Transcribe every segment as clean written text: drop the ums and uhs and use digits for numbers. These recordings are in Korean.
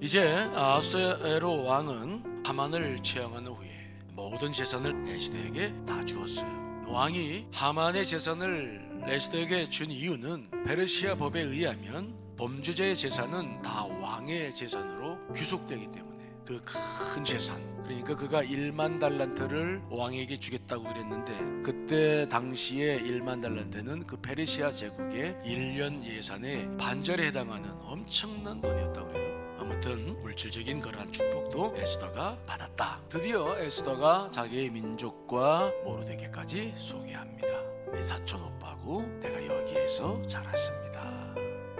이제 아하스웨로 왕은 하만을 처형한 후에 모든 재산을 에스더에게 다 주었어요. 왕이 하만의 재산을 에스더에게 준 이유는 페르시아 법에 의하면 범죄자의 재산은 다 왕의 재산으로 귀속되기 때문에 그 큰 재산, 그러니까 그가 1만 달란트를 왕에게 주겠다고 그랬는데 그때 당시에 1만 달란트는 그 페르시아 제국의 1년 예산의 반절에 해당하는 엄청난 돈이었다고 그래요. 아무튼 물질적인 그러한 축복도 에스더가 받았다. 드디어 에스더가 자기의 민족과 모르드게까지 소개합니다. 내 사촌 오빠고 내가 여기에서 자랐습니다.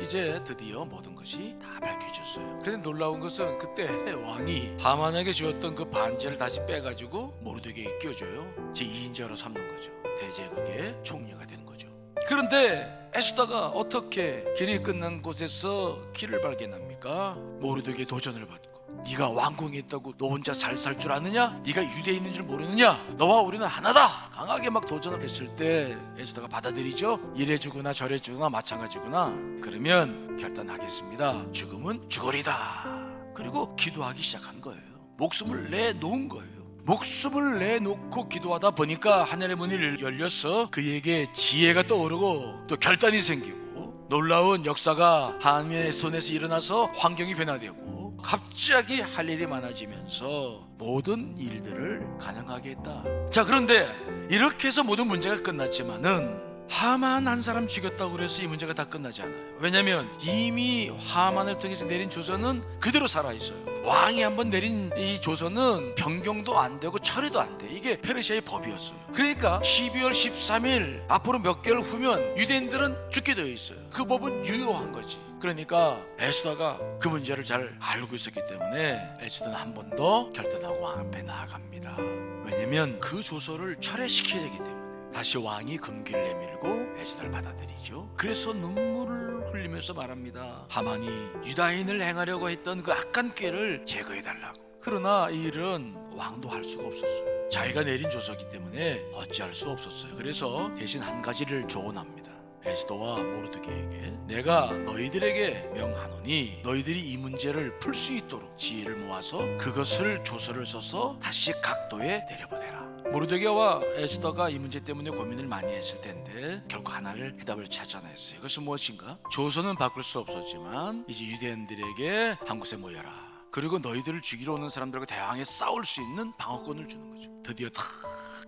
이제 드디어 모든 것이 다 밝혀졌어요. 그런데 놀라운 것은 그때 왕이 하만에게 주었던 그 반지를 다시 빼가지고 모르드게에게 끼워줘요. 제2인자로 삼는 거죠. 대제국의 총리가 되는 거죠. 그런데 에스더가 어떻게 길이 끝난 곳에서 길을 발견합니까? 모르드게 도전을 받고, 네가 왕궁에 있다고 너 혼자 잘 살 줄 아느냐? 네가 유대인인 줄 모르느냐? 너와 우리는 하나다! 강하게 막 도전을 했을 때 에스더가 받아들이죠. 이래주거나 저래주거나 마찬가지구나. 그러면 결단하겠습니다. 죽음은 죽으리다. 그리고 기도하기 시작한 거예요. 목숨을 내놓은 거예요. 목숨을 내놓고 기도하다 보니까 하늘의 문이 열려서 그에게 지혜가 떠오르고 또 결단이 생기고 놀라운 역사가 하나님의 손에서 일어나서 환경이 변화되고 갑자기 할 일이 많아지면서 모든 일들을 가능하게 했다. 자, 그런데 이렇게 해서 모든 문제가 끝났지만은 하만 한 사람 죽였다고 그래서 이 문제가 다 끝나지 않아요. 왜냐하면 이미 하만을 통해서 내린 조서는 그대로 살아있어요. 왕이 한번 내린 이 조서는 변경도 안 되고 처리도 안 돼. 이게 페르시아의 법이었어요. 그러니까 12월 13일 앞으로 몇 개월 후면 유대인들은 죽게 되어 있어요. 그 법은 유효한 거지. 그러니까 에스더가 그 문제를 잘 알고 있었기 때문에 에스더는 한 번 더 결단하고 왕 앞에 나아갑니다. 왜냐면 그 조서를 철회시켜야 되기 때문에. 다시 왕이 금기를 내밀고 에스더를 받아들이죠. 그래서 눈물을 흘리면서 말합니다. 하만이 유다인을 행하려고 했던 그 악한 꾀를 제거해달라고. 그러나 이 일은 왕도 할 수가 없었어요. 자기가 내린 조서이기 때문에 어찌할 수 없었어요. 그래서 대신 한 가지를 조언합니다. 에스더와 모르드게에게 내가 너희들에게 명하노니 너희들이 이 문제를 풀 수 있도록 지혜를 모아서 그것을 조서를 써서 다시 각도에 내려보내라. 모르드게와 에스더가 이 문제 때문에 고민을 많이 했을 텐데 결국 하나를 해답을 찾아냈어요. 그것은 무엇인가? 조서는 바꿀 수 없었지만 이제 유대인들에게 한 곳에 모여라. 그리고 너희들을 죽이러 오는 사람들과 대항해 싸울 수 있는 방어권을 주는 거죠. 드디어 다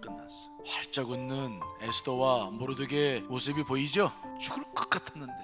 끝났어. 활짝 웃는 에스더와 모르드게 모습이 보이죠? 죽을 것 같았는데,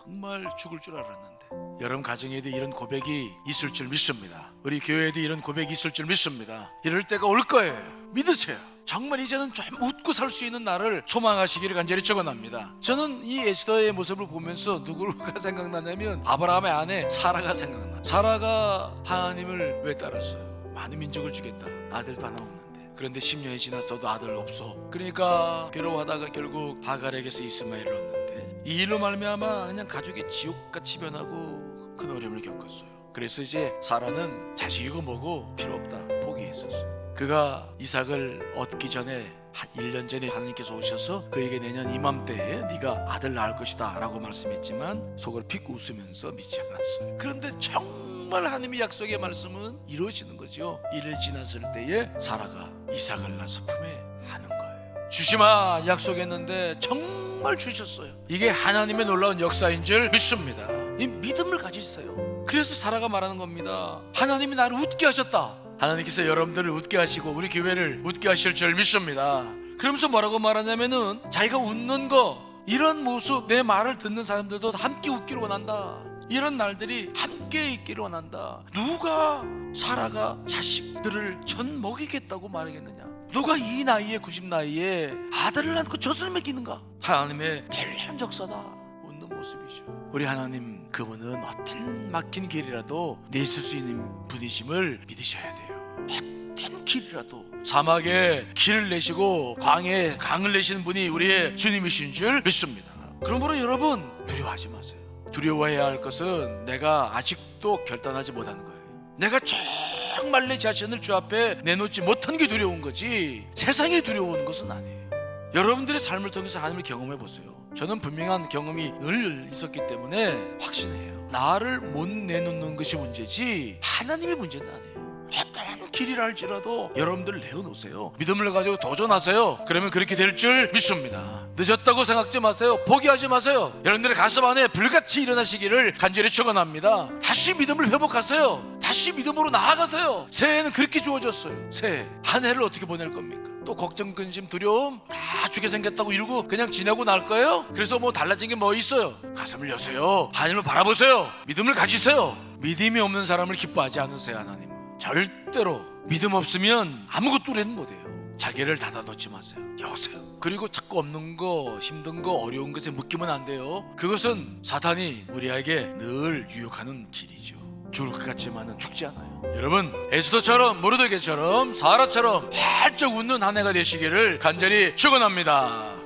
정말 죽을 줄 알았는데. 여러분 가정에도 이런 고백이 있을 줄 믿습니다. 우리 교회에도 이런 고백이 있을 줄 믿습니다. 이럴 때가 올 거예요. 믿으세요. 정말 이제는 좀 웃고 살 수 있는 날을 소망하시기를 간절히 축원합니다. 저는 이 에스더의 모습을 보면서 누구가 생각나냐면 아브라함의 아내 사라가 생각나. 사라가 하나님을 왜 따랐어요? 많은 민족을 주겠다. 아들도 하나 없는데. 그런데 10년이 지났어도 아들 없어. 그러니까 괴로워하다가 결국 하갈에게서 이스마엘을 얻는데 이 일로 말미암아 그냥 가족이 지옥같이 변하고 큰 어려움을 겪었어요. 그래서 이제 사라는 자식이고 뭐고 필요 없다 포기했었어요. 그가 이삭을 얻기 전에 한 1년 전에 하나님께서 오셔서 그에게 내년 이맘때에 네가 아들 낳을 것이다 라고 말씀했지만 속으로 픽 웃으면서 믿지 않았어요. 그런데 정말 하나님의 약속의 말씀은 이루어지는 거죠. 1년 지났을 때에 사라가 이삭을 낳아서 품에 하는 거예요. 주시마 약속했는데 정말 주셨어요. 이게 하나님의 놀라운 역사인 줄 믿습니다. 이 믿음을 가지세요. 그래서 사라가 말하는 겁니다. 하나님이 나를 웃게 하셨다. 하나님께서 여러분들을 웃게 하시고 우리 교회를 웃게 하실 줄 믿습니다. 그러면서 뭐라고 말하냐면은 자기가 웃는 거, 이런 모습, 내 말을 듣는 사람들도 함께 웃기를 원한다. 이런 날들이 함께 있기를 원한다. 누가 사라가 자식들을 전 먹이겠다고 말하겠느냐? 누가 이 나이에 90 나이에 아들을 낳고 젖을 먹이는가? 하나님의 놀라운 역사다. 웃는 모습이죠. 우리 하나님 그분은 어떤 막힌 길이라도 내실 수 있는 분이심을 믿으셔야 돼요. 어떤 길이라도 사막에 길을 내시고 광야에 강을 내시는 분이 우리의 주님이신 줄 믿습니다. 그러므로 여러분 두려워하지 마세요. 두려워해야 할 것은 내가 아직도 결단하지 못하는 거예요. 내가 정말 내 자신을 주 앞에 내놓지 못한 게 두려운 거지 세상이 두려운 것은 아니에요. 여러분들의 삶을 통해서 하나님을 경험해 보세요. 저는 분명한 경험이 늘 있었기 때문에 확신해요. 나를 못 내놓는 것이 문제지 하나님의 문제는 아니에요. 어떤 길이라 할지라도 여러분들 내어놓으세요. 믿음을 가지고 도전하세요. 그러면 그렇게 될 줄 믿습니다. 늦었다고 생각지 마세요. 포기하지 마세요. 여러분들의 가슴 안에 불같이 일어나시기를 간절히 축원합니다. 다시 믿음을 회복하세요. 다시 믿음으로 나아가세요. 새해는 그렇게 주어졌어요. 새해 한 해를 어떻게 보낼 겁니까? 또 걱정, 근심, 두려움 다 주게 생겼다고 이러고 그냥 지내고 날 거예요? 그래서 뭐 달라진 게 뭐 있어요? 가슴을 여세요. 하나님을 바라보세요. 믿음을 가지세요. 믿음이 없는 사람을 기뻐하지 않으세요. 하나님은 절대로 믿음 없으면 아무것도 우리는 못해요. 자기를 닫아놓지 마세요. 여세요. 그리고 자꾸 없는 거, 힘든 거, 어려운 것에 묶이면 안 돼요. 그것은 사탄이 우리에게 늘 유혹하는 길이죠. 죽을 것 같지만은 죽지 않아요. 여러분, 에스더처럼 모르드게처럼 사라처럼 활짝 웃는 한 해가 되시기를 간절히 축원합니다.